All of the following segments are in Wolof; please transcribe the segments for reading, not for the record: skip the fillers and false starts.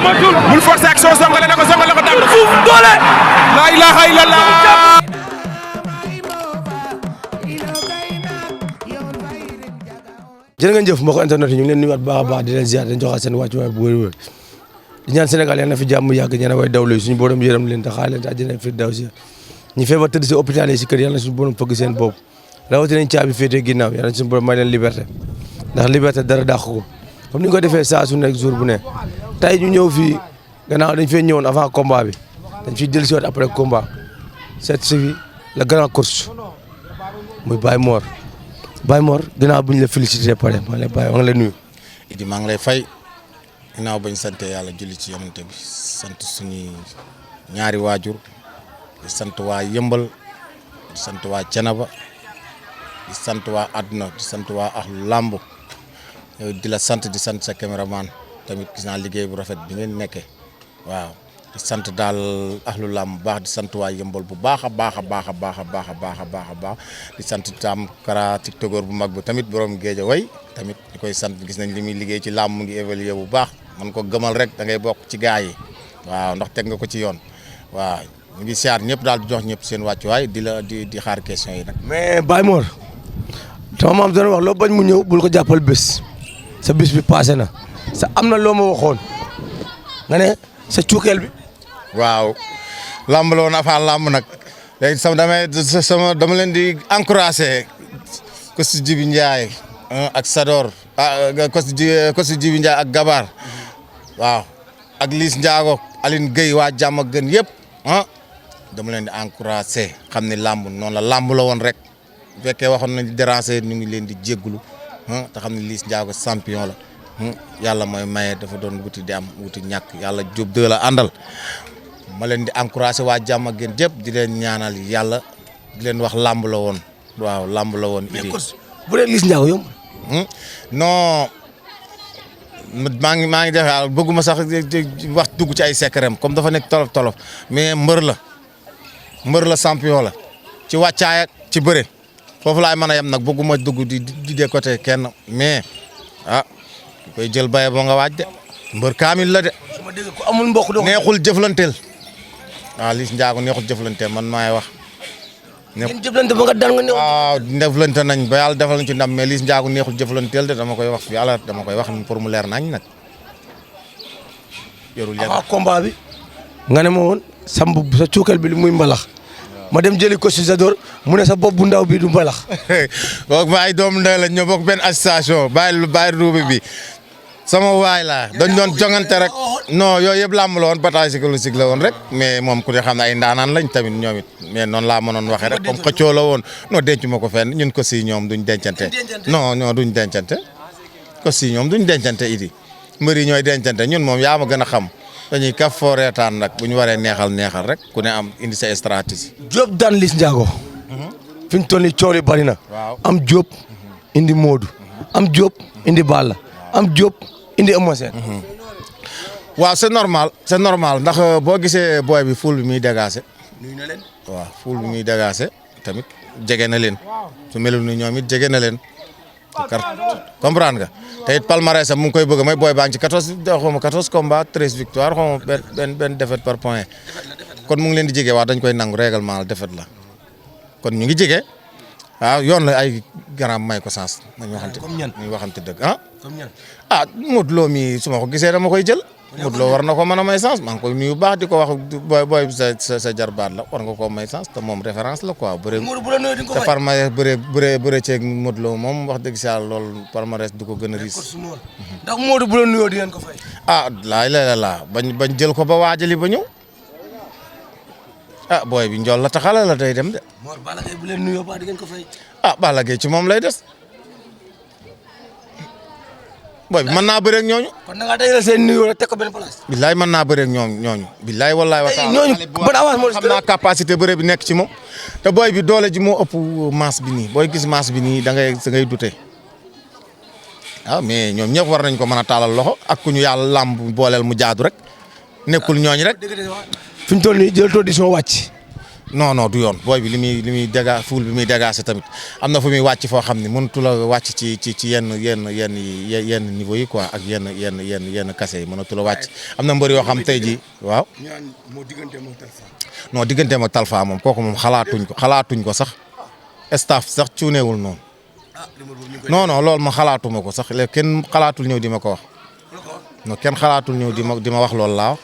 bul forcer ak soo songale na ko daan na fuuf doole. la ilaha illallah. jërë ngeen jëf mbokk internet yi ñu ngi leen nuyuwaat baax a baax di leen ziar di joxaat seen wàccuwaay bu wér-wér di ñaan Sénégal yal na fi jàmm yàgg ñaan way dawlu suñu borom yërëm leen te xaar leen te àjjana fi daw si ñi feebar tëdd si hôpital yi si kër yal na suñu borom fëgg seen bopp rawatina nañ caabi féetee ginnaaw yal na suñu borom may leen liberté ndax liberté dara dàq ko comme ni nga ko defee saa su nekk jour bu ne tey ñu ñëw fii gannaaw dañ fee ñëwoon avant combat bi dañ fiy dellu si waat après combat seet si fi la grand course muy Baye Mor ginnaaw bu ñu la félicité pare maa ngi lay bàyyi maa ngi lay nuyu. Idi maa ngi lay fay ginnaaw bañ sante yàlla julli ci yonent bi sant suñuy ñaari waajur di sant waa Yëmbal di sant waa Cenaba di sant waa àdduna di sant waa ahlu làmb di la sant di sant sa caméraman tamit gis naa liggéey bu rafet bi ngeen nekkee waaw di sant daal ahlu làmb bu baax di sant waa Yëmbal bu baax a baax a baax a baax a baax a baax a baax a baax di sant tam Kara tiktokeur bu mag bu tamit borom géej way tamit di koy sant gis nañ li muy liggéey ci làmb mu ngi évaluer bu baax man ko gëmal rek da ngay bokk ci gaa yi waaw ndax teg nga ko ci yoon waaw ñu ngi siyaar ñëpp daal di jox ñëpp seen wàccuwaay di xaar question yi nag. mais Baye Mor sama maam dana wax loo bañ mu ñëw bul ko jàppal bés sa bés bi passé na sa am na loo ma waxoon nga ne sa cuukeel bi. waaw làmb la woon avant làmb nag léegi dama leen di encouragé ko si Jibi Ndiaye ak Sador ko si Jibi Ndiaye ak Gabar waaw ak Liss Ndiago Aline Gueye waa jàmm ak gën yëpp dama leen di encouragé xam ne làmb noonu la làmb la woon rek bu fekkee waxoon nañ déranger ñu ngi leen di jéggulu te xam ne Liss Ndiago champion la yàlla mooy maye dafa doon wuti di am wuti ñàkk yàlla jub de la àndal ma leen di encouragé waa jàmm ak gën jëpp di leen ñaanal yàlla di leen wax làmb la woon waaw làmb la woon. Idi bu dee Liss Ndiago yomb. non maa ngi def bëgguma sax wax dugg ci ay secret comme dafa nekk tolof mais mbër la champion la ci wàccaay ak ci bëre foofu laay mën a yem nag bëgguma dugg di décoté kenn mais koy jël baye boo nga waaj de mbër kaamil la de. su ma dégg ko amul mbokk doo neexul jëflanteel waaw Liss Ndiago neexul jëflanteel man maay wax. ngeen jëflante ba nga daan nga neexul. waaw jëflante nañ ba yàlla defal nañ ci ndam mais Liss Ndiago neexul jëflanteel de dama koy wax fi yàlla dama koy wax pour mu leer nañ nag. yorul yàgg avant combat bi. nga ne ma woon sa cuukeel bi li muy mbalax. ma dem jëli ko si Zador mu ne sa bopp bu ndaw bi du mbalax. boog ma ay doomu ndey la ñoo bokk benn association bàyyi ruubi bi sama waay laa dañ doon jongante rek non yooyu yëpp làmb la woon bataille psychologique la woon rek mais moom ku ne xam ne ay ndaanaan lañ tamit ñoom it mais noonu laa mënoon waxee rek comme xëccoo la woon non denc ma ko fenn ñun ko si ñoom duñ dencante non duñ dencante ko si ñoom duñ dencante Idi mbër yi ñooy dencante ñun moom yaa ma gën a xam dañuy kaf foo reetaan nag bu ñu waree neexal rek ku ne am indi sa stratégie. Diop daan Liss Ndiago. fi ñu toll nii coow li bari na. am Diop indi Modou. am Diop indi Balla. am Diop indi Eumeu Sène. waaw c'est normal ndax boo gisee booy bi ful bi muy dégagé. nuyu na leen. waaw ful bi muy dégagé tamit jege na leen su melul ni ñoom it jege na leen. comprendre nga te it palmarès am mu ngi koy bëgg may booy baa ngi ci 14 combats 13 victoires xaw ma benn défaite par point kon mu ngi leen di jege waaw dañ koy nangu règlement la défaite la kon ñu ngi jege waaw yoon la ay garam may ko sens nañu waxante dëgg Modou Lo mi su ma ko gisee dama koy jël Modou Lo war na ko mën a may sens maa ngi koy nuyu baax di ko wax booy sa jarbaat la war nga koo may sens te moom référence la quoi bëre te palmarès bëre ceeg Modou Lo moom wax dëgg si yàlla loolu palmarès du ko gën a riis ndax Modou bu la nuyoo di ngeen ko fay laa bañ jël ko ba waajali ba ñëw booy bi njool la taxala la day dem de Mor Balla Gaye bu leen nuyoo ba di ngeen ko fay Balla Gaye ci moom lay des booy bi mën naa bëre ak ñooñu. kon da ngaa dajale seen nuyoo rek teg ko benn place. billaay mën naa bëre ak ñooñu. billaay wallaay wa taala ñooñu ban avance moo xam naa capacité bëre bi nekk ci moom. te booy bi doole ji moo ëpp masse bi nii booy gis masse bi nii da ngay dute mais ñoom ñëpp war nañ ko mën a taalal loxo ak ku ñu yàlla làmb booleel mu jaadu rek nekkul ñooñu rek. fi ñu toll nii jël audition wàcc non du yoon booy bi li muy déga fuul bi muy dégagé tamit am na fu muy wàcc foo xam ne mënatu la wàcc ci yenn niveau yi quoi ak yenn kase yi mënatu la wàcc am na mbër yoo xam tey ji waaw. non digganteem ak Talfa moom kooku moom xalaatuñ ko sax staff sax cuuneewul noonu. non loolu ma xalaatuma ko sax léegi kenn xalaatul ñëw di ma ko wax. non kenn xalaatul ñëw di ma wax loolu laa wax.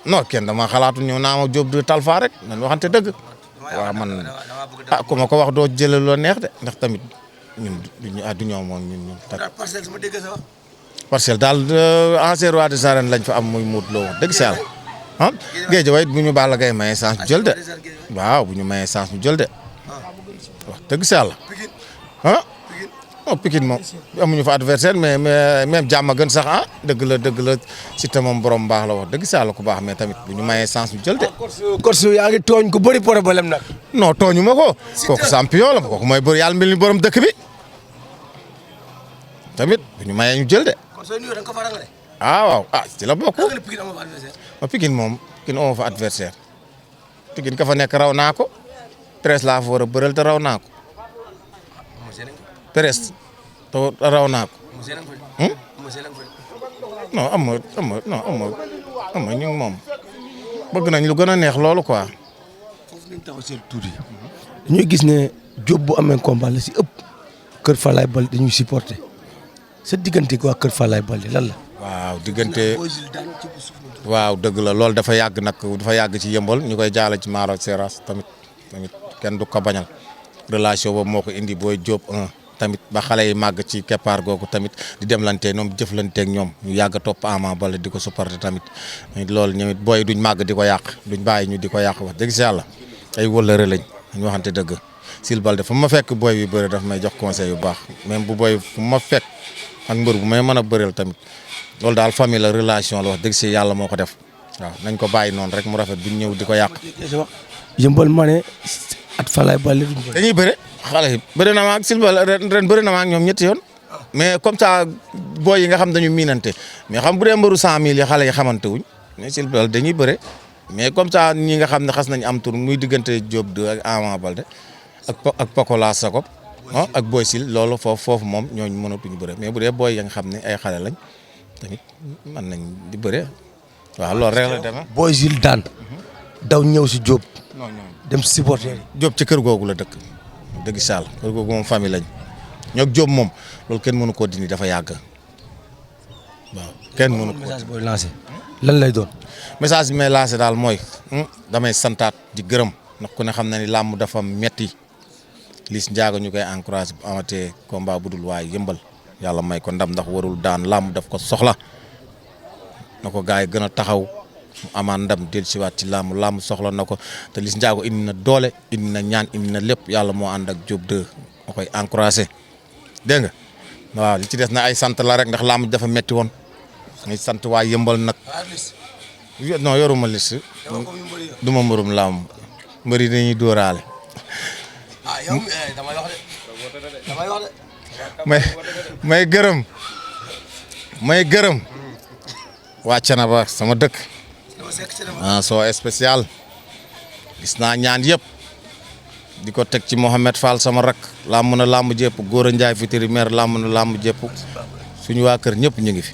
non kenn dama xalaatul ñëw naa ma Diop de Talfa rek man waxante dëgg. waaw man ku ma ko wax doo jëlee loo neex de ndax tamit ñun du ñoom moom ñun. parcelle daal ancien roi des arènes lañ fa am muy Modou Lo wax dëgg si yàlla ah géej way bu ñu Balla Gaye maye chance ñu jël de waaw bu ñu maye chance ñu jël de wax dëgg si yàlla ah. non Pikine moom amuñu fa adversaire mais même jàmm gën sax ah dëgg la Siteu moom borom baax la wax dëgg si yàlla ku baax mais tamit bu ñu mayee chance ñu jël de. Korsu yaa ngi tooñ ku bëri problème nag. non tooñu ma ko kooku champion la kooku mooy bëri yàlla mel ni borom dëkk bi tamit bu ñu mayee ñu jël de. waaw ci la bokk. Pikine moom Pikine amoo fa adversaire Pikine ka fa nekk raw naa ko presse laa fa war a bëral te raw naa ko. presse te raw naa ko. non am ma ñu moom bëgg nañ lu gën a neex loolu quoi. foofu nañ taxaw seen tuuti. dañuy gis ne Diop bu amee combat la si ëpp Kër Falaye Baldé dañuy supporter sa diggante waa Kër Falaye Baldé lan la. waaw diggante waaw dëgg la loolu dafa yàgg nag dafa yàgg ci yëmbal ñu koy jaale ci Maro Seras tamit kenn du ko bañal relation boobu moo ko indi booy Diop tamit ba xale yi màgg ci keppaar googu tamit di demlante ñoom jëflanteeg ñoom ñu yàgg a topp Ama Baldé di ko supporter tamit loolu ñoom it booy duñ màgg di ko yàq duñ bàyyi ñu di ko yàq wax dëgg si yàlla ay wëllëre lañ ñu waxante dëgg Sil Baldé fu ma fekk booy bi bëri daf may jox conseil yu baax même bu booy fu ma fekk ak mbër bu may mën a bëreel tamit loolu daal famille la relation la wax dëgg si yàlla moo ko def waaw nañ ko bàyyi noonu rek mu rafet buñ ñëw di ko yàq. yëmbal ma ne at Falaye Baldé dañuy bëre xale yi bëri na ma ak Sil Baldé ren bëri na ma ak ñoom ñetti yoon mais comme ça booy yi nga xam dañu miinante mais xam bu dee mbëru 100000 yi xale yi xamante wuñ mais Sil Baldé dañuy bëre mais comme ça ñi nga xam ne xas nañ am tur muy diggante Diop 2 ak Ama Baldé ak Pokola Sakop ak Boy Sil loolu foofu moom ñooñu mënatuñu bëre mais bu dee booy ya nga xam ne ay xale lañ tamit mën nañ di bëre waaw loolu rek la demee. Boy Sil daan daw ñëw si Diop. dem si supporter yi. Diop ci kër googu la dëkk dëgg Sall kër googu moom famille lañ ñoo Diop moom loolu kenn mënu koo dindi dafa yàgg waaw kenn mënu ko. message booy lancé lan lay doon. message bi may lancé daal mooy damay santaat di gërëm ndax ku ne xam na ni làmb dafa metti Liss Ndiago ñu koy encouragé bu amatee combat bu dul waaye yëmbal yàlla may ko ndam ndax warul daan làmb daf ko soxla na ko gars yi gën a taxaw mu amaan ndam del siwaat ci làmb soxla na ko te Liss Ndiago indi na doole indi na ñaan indi na lépp yàlla moo ànd ak Diop 2 ma koy encouragé dégg nga waaw li ci des na ay sant la rek ndax làmb dafa metti woon ngay sant waa yëmbal nag non yoruma liste du ma mbërum làmb mbëri dañuy dóoraale may gërëm waa Thiénaba sama dëkk soo spécial gis naa ñaan yëpp di ko teg ci Mohamed Fall sama rak làmb na làmb jëpp Gora Ndiaye vétérinaire làmb na làmb jëpp suñu waa kër ñëpp ñu ngi fi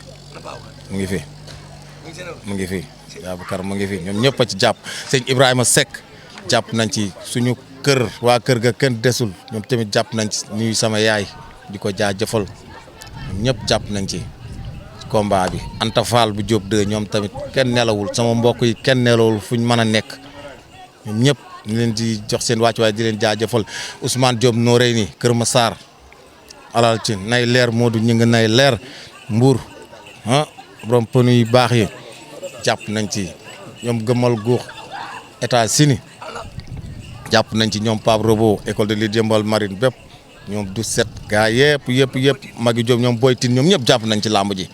mu ngi fi Aboubacar mu ngi fi ñoom ñëpp a ci jàpp sëñ Ibrahima Seck jàpp nañ ci suñu kër waa kër ga kenn desul ñoom tamit jàpp nañ ci ñuy sama yaay di ko jaajëfal ñoom ñëpp jàpp nañ ci combat bi Anta Fall bu Diop 2 ñoom tamit kenn nelawul sama mbokk yi kenn nelawul fuñ mën a nekk ñoom ñëpp ñu leen di jox seen wàccuwaay di leen jaajëfal Ousmane Diop Noreyni Kër Massar alal ci nay leer Modou ñu ngi nay leer Mbour borom pënu yu baax yi jàpp nañ ci ñoom gëmal guux États-Unis jàpp nañ ci ñoom Pape Robo école de lutte Yeumbeul Marine bépp ñoom du set gaa yëpp Magi Diop ñoom Boy Tine ñoom ñëpp jàpp nañ ci làmb ji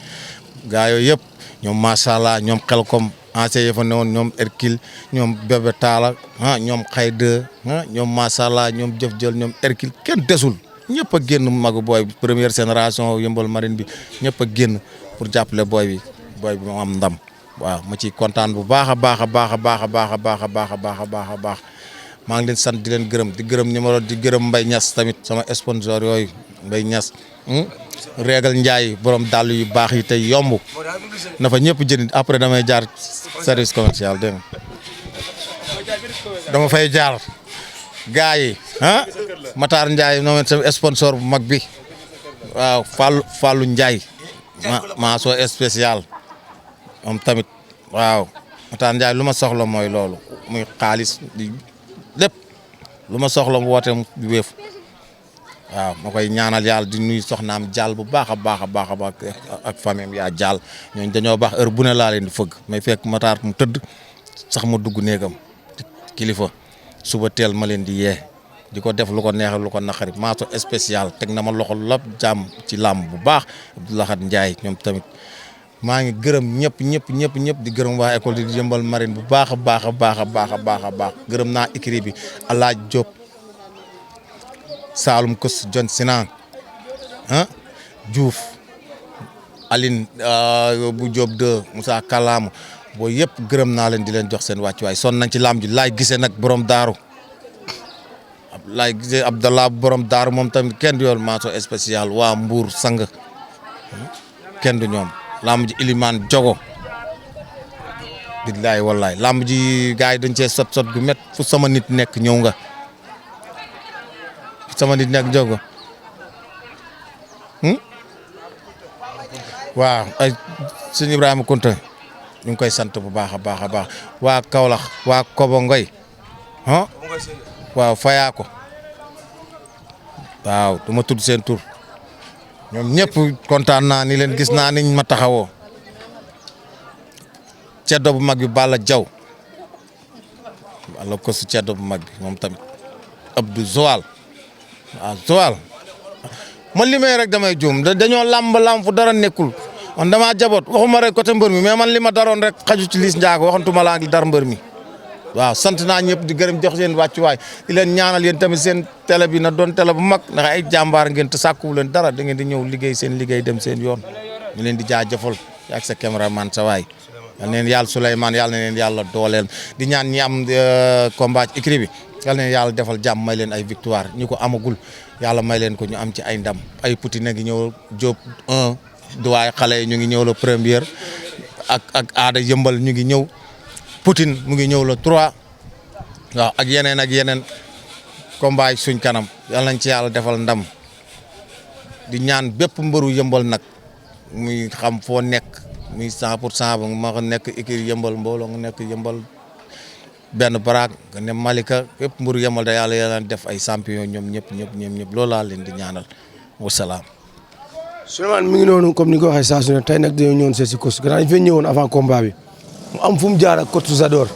gaa yooyu yëpp ñoom macha allah ñoom Xelkom ancien yi fa newoon ñoom Hercule ñoom Bébé Talla ñoom Xayde ñoom macha allah ñoom jëf jël ñoom Hercule kenn desul ñëpp a génn magu booy bi première génération Yeumbeul Marine bi ñëpp a génn pour jàppale booy bi mu am ndam waaw ma ciy kontaan bu baax a baax a baax a baax a baax a baax a baax a baax a baax a baax maa ngi leen sant di leen gërëm di gërëm numéro di gërëm Mbaye Niass tamit sama sponsor yooyu Mbaye Niass Régal Ndiaye borom dàll yu baax yi tey yomb na fa ñëpp jënd après damay jaar service commercial dégg nga dama fay jaar gars yi Matar Ndiaye noonu sama sponsor bu mag bi waaw Fallou Ndiaye maa soo spécial moom tamit waaw Matar Ndiaye lu ma soxla mooy loolu muy xaalis di lépp lu ma soxla mu woote mu wéef waaw ma koy ñaanal yàlla di nuyu soxnaam Diall bu baax a baax a baax a baax ak famille yaa Diall ñooñu dañoo baax heure bu ne laa leen di fëgg may fekk Matar mu tëdd sax ma dugg néegam kilifa suba teel ma leen di yee di ko def lu ko neex lu ko naqari maaso spécial teg na ma loxo lépp jàmm ci làmb bu baax Abdoulahat Ndiaye ñoom tamit maa ngi gërëm ñëpp di gërëm waa école di Yeumbeul Marine bu baax a baax a baax a baax a baax a baax gërëm naa écrit bi Alaaj Diop Saalum Kos John Sinan Diouf Aline bu Diop 2 Moussa Kalamu boo yëpp gërëm naa leen di leen jox seen wàccuwaay son nañ ci lamb ji laay gisee nag borom daaru laay gisee Abdallah borom daaru moom tamit kenn du yoon maaso spécial waa Mbour sang kenn du ñoom lamb ji Iliman Jogo billaay wallaay lamb ji gars yi dañ cee sot gu met fu sama nit nekk ñëw nga sama nit nekk Jogo waaw ay sëñ Ibrahima Kounta ñu ngi koy sant bu baax a baax a baax waa Kaolack waa Kobo Ngoy waaw Fayaako waaw du ma tudd seen tur ñoom ñëpp kontaan naa ni leen gis naa niñ ma taxawoo ceddo bu mag bi Balla Jaw walla ko su ceddo bu mag bi moom tamit Abdou Joal waaw Joal man li may rek damay juum dañoo lamb fu dara nekkul man damaa jaboot waxuma rek côté mbër mi mais man li ma daroon rek xaju ci Liss Ndiago waxantuma laa ngi dar mbër mi waaw sant naa ñëpp di gërëm jox seen wàccuwaay di leen ñaanal yéen tamit seen télé bi na doon télé bu mag ndax ay jàmbaar ngeen te sàkkuwu leen dara da ngeen di ñëw liggéey seen liggéey dem seen yoon ñu leen di jaajëfal ak sa cameraman sa waay yal neen yàlla Souleymane yàlla na leen yàlla dooleel di ñaan ñi am combat écrit bi yal na leen yàlla defal jàmm may leen ay victoire ñi ko amagul yàlla may leen ko ñu am ci ay ndam ay Poutine ngi ñëw Diop 1 duwaay xale yi ñu ngi ñëw la première ak aada yëmbal ñu ngi ñëw Poutine mu ngi ñëw la 3 waaw ak yeneen combat suñ kanam yal nañ ci yàlla defal ndam di ñaan bépp mbëru yëmbal nag muy xam foo nekk muy 100% ba ma nekk écurie yëmbal mbooloo nga nekk yëmbal benn baraag nga ne Malika bépp mbëru yëmbal da yàlla def ay champion ñoom ñëpp loolu laa leen di ñaanal wasalaam. Souleymane mi ngi noonu comme ni nga ko waxee saa su ne tey nag dañoo ñëwoon seet si coach gannaaw ñu fee ñëwoon avant combat bi mu am fu mu jaar ak coach Zador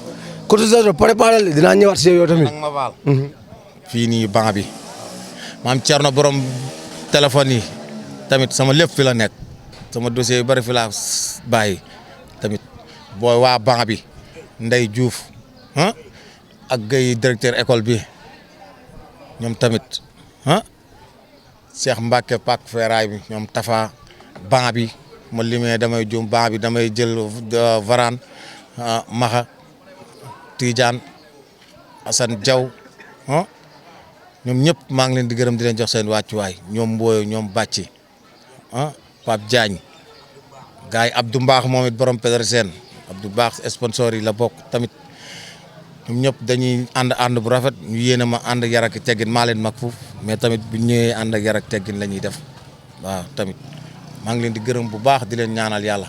préparé dinaa ñëwaat si yow tamit. ma baal. fii nii banc bi maam Thierno borom téléphone yi tamit sama lépp fi la nekk sama dossier yu bari fi laa bàyyi tamit booy waa banc bi Ndey Diouf ak Guèye directeur école bi ñoom tamit Cheikh Mbacke Pak Feeraay bi ñoom Tafa banc bi ma limee damay juum banc bi damay jël Varane Maxa Tidiane Assane Diaw ñoom ñëpp maa ngi leen di gërëm di leen jox seen wàccuwaay ñoom Mboyo ñoom Bàcci Pape Diagne gars yi Abdou Mbaax moom it borom Petersen Abdou Mbaax sponsor yi la bokk tamit ñoom ñëpp dañuy ànd bu rafet ñu yéene ma ànd ak yar ak teggin maa leen mag foofu mais tamit bu ñëwee ànd ak yar ak teggin la ñuy def waaw tamit maa ngi leen di gërëm bu baax di leen ñaanal yàlla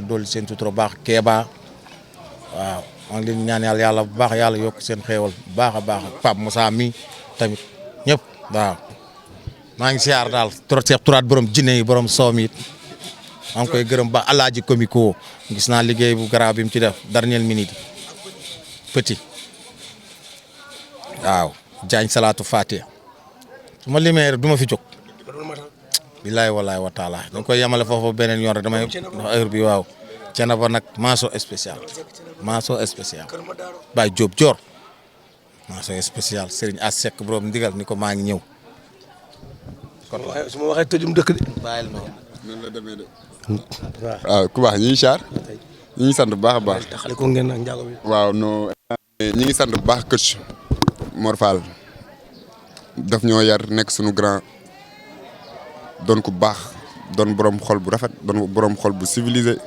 dolli seen sutura baax Kéba waaw maa ngi leen di ñaan yàlla bu baax yàlla yokk seen xéewal bu baax a baax Pape Moussa mi tamit ñëpp waaw maa ngi siyaar daal Cheikh Tourate borom jinne yi borom soow mi it maa ngi koy gërëm ba alaaji comico gis naa liggéey bu garaaw bi mu ci def dernière minute petit waaw Diagne Salatu Fatia su ma limee rek du ma fi jóg billaay wallaay wa taala dañ koy yemale foofu beneen yoon rek damay ndax heure bi waaw cena ba nag maaso spécial Baye Diop Dior maaso spécial Serigne As Seck borom ndigal ni ko maa ngi ñëw kon su ma waxee tëjum dëkk de bàyyil noonu noonu la demee de waaw ku baax ñuy char ñu ngi sant bu baax a baax. taxale ko ngeen ak njaago bi. waaw non ñi ngi sant bu baax coach Mor Fall daf ñoo yar nekk suñu grand doon ku baax doon borom xol bu rafet doon borom xol bu civilisé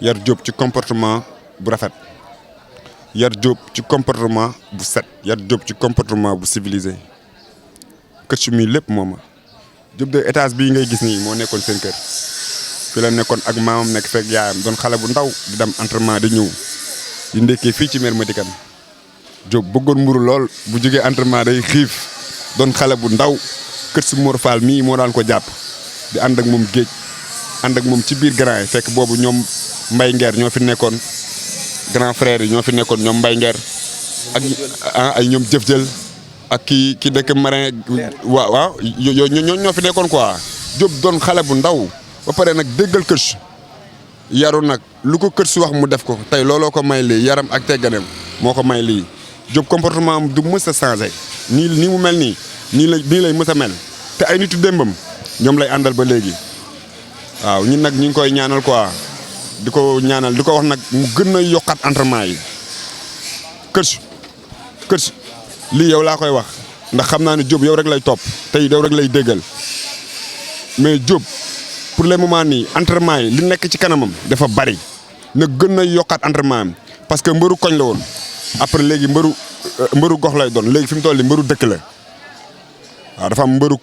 yar Diop ci comportement bu rafet yar Diop ci comportement bu set yar Diop ci comportement bu civilisé coach mi lépp moom Diop de étage bii ngay gis nii moo nekkoon seen kër fi la nekkoon ak maamam nekk fekk yaayam doon xale bu ndaw di dem entraînement di ñëw di ndekkee fii ci mer Madikan Diop bëggoon mburu lool bu jógee entraînement day xiif doon xale bu ndaw kër si Mor Fall mii moo daan ko jàpp di ànd ak moom géej ànd ak moom ci biir grand yi fekk boobu ñoom Mbaye Nguer ñoo fi nekkoon grand frère yi ñoo fi nekkoon ñoom Mbaye Nguer ak ay ñoom jëf jël ak ki dëkk marin waaw ñoo fi nekkoon quoi Diop doon xale bu ndaw ba pare nag déggal kër yaru nag lu ko kër wax mu def ko tey looloo ko may lii yaram ak tegganeem moo ko may lii Diop comportement am du mës a changé nii mu mel nii lay mës a mel te ay nitu démbam ñoom lay àndal ba léegi waaw ñun nag ñu ngi koy ñaanal quoi di ko ñaanal di ko wax nag mu gën a yokkaat entraînement yi kër lii yow laa koy wax ndax xam naa ne Diop yow rek lay topp tey yow rek lay déggal mais Diop pour le moment nii entraînement yi li nekk ci kanamam dafa bari na gën a yokkaat entraînement am parce que mbëru koñ la woon après léegi mbëru gox lay doon léegi fi mu toll nii mbëru dëkk la waaw dafa am mbëru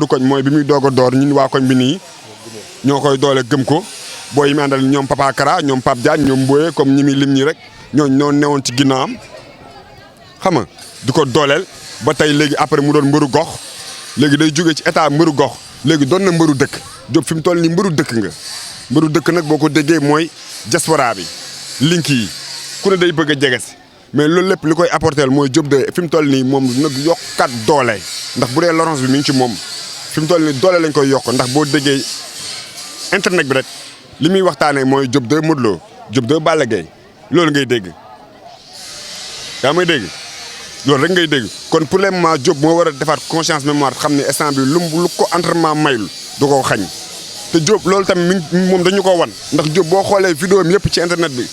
koñ mooy bi muy doog a door ñun waa koñ bi nii ñoo koy doole gëm ko booy yi mu àndal ñoom Papa Kara ñoom Pape Diagne ñoom Mboye comme ñi muy lim ñi rek ñooñu ñoo newoon ci ginnaawam xam nga di ko dooleel ba tey léegi après mu doon mbëru gox léegi day jóge ci état mbëru gox léegi doon na mbëru dëkk Diop fi mu toll nii mbëru dëkk nga mbëru dëkk nag boo ko déggee mooy diaspora bi link yi ku ne day bëgg a jege si mais loolu lépp li koy apporter mooy Diop de fi mu toll nii moom nag yokkat doole ndax bu dee Laurence bi mi ngi ci moom fi mu toll nii doole lañ koy yokk ndax boo déggee internet bi rek li muy waxtaanee mooy Diop de Modou Lo Diop de Balla Gaye loolu ngay dégg yaa may dégg loolu rek ngay dégg kon pour le moment Diop moo war a defaat conscience mémoire xam ne instant bi lu ko entraînement mayul du ko xañ te Diop loolu tamit moom dañu ko wan ndax Diop boo xoolee vidéo am yëpp ci internet bi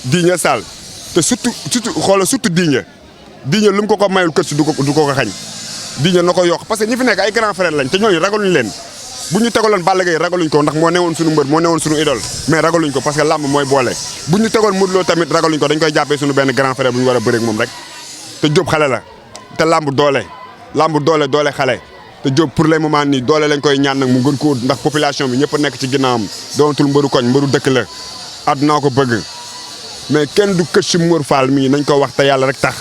Digne Sall te surtout xoolal surtout Digne lu mu ko mayul kër si du ko xañ Digne na ko yokk parce que ñi fi nekk ay grand frère lañ te ñooñu ragaluñ leen bu ñu tegaloon Balla Gaye ragaluñ ko ndax moo newoon suñu mbër moo newoon suñu idole mais ragaluñ ko parce que làmb mooy boole bu ñu tegoon Modou Lo tamit ragaluñ ko dañ koy jàppee suñu benn grand frère bu ñu war a bëreeg moom rek te Diop xale la te làmb doole xale te Diop pour le moment nii doole lañ koy ñaan nag mu gën koo ndax population bi ñëpp nekk ci ginnaawam doonatul mbëru koñ mbëru dëkk la àdduna ko bëgg mais kenn du kër si Mor Fall mii nañ ko wax te yàlla rek tax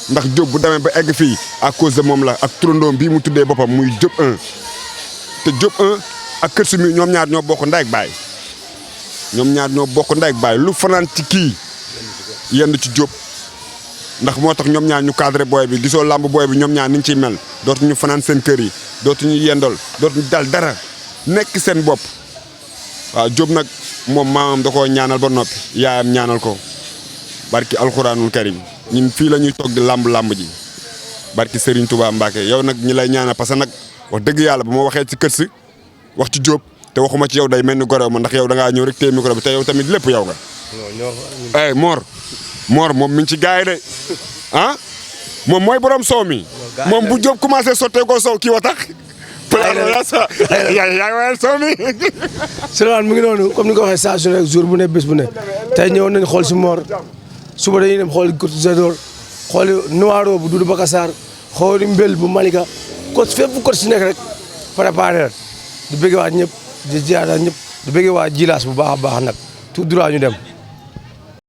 ndax Diop bu demee ba egg fii à cause de moom la ak turandoom bii mu tuddee boppam muy Diop 1 te Diop 1 ak kër si mii ñoom ñaar ñoo bokk ndey ak baay lu fanaan ci kii yenn ci Diop ndax moo tax ñoom ñaar ñu cadré booy bi gisoo làmb booy bi ñoom ñaar ni ñu ciy mel dootuñu fanaan seen kër yi dootuñu yendool dootuñu dal dara nekk seen bopp waaw Diop nag moom maamam da koo ñaanal ba noppi yaayam ñaanal ko barki alxuraanul karim ñun fii la ñuy toog di làmb ji barki Serigne Touba Mbacke yow nag ñi lay ñaanal parce que nag wax dëgg yàlla bu ma waxee ci kër si wax ci Diop te waxuma ci yow day mel ni gorew ma ndax yow da ngaa ñëw rek téye micro bi te yow tamit lépp yow nga. ay Mor moom mi ngi ci gars yi de ah moom mooy borom soow mi moom bu Diop commencé sottee ko soow kii wa tax. yaa wayal soow mi. Souleymane mu ngi noonu comme ni nga ko waxee saa su ne jour bu ne bés bu ne tey ñëwoon nañu xool si Mor suba dañuy dem xool Cotisodor xool Noiro bu Doudou Bakassar xool Mbel bu Malika ko fépp ko si nekk rek préparé di bëgg waa ñëpp di ziar ñëpp di bëgg waa Jilaas bu baax a baax nag tout droit ñu dem.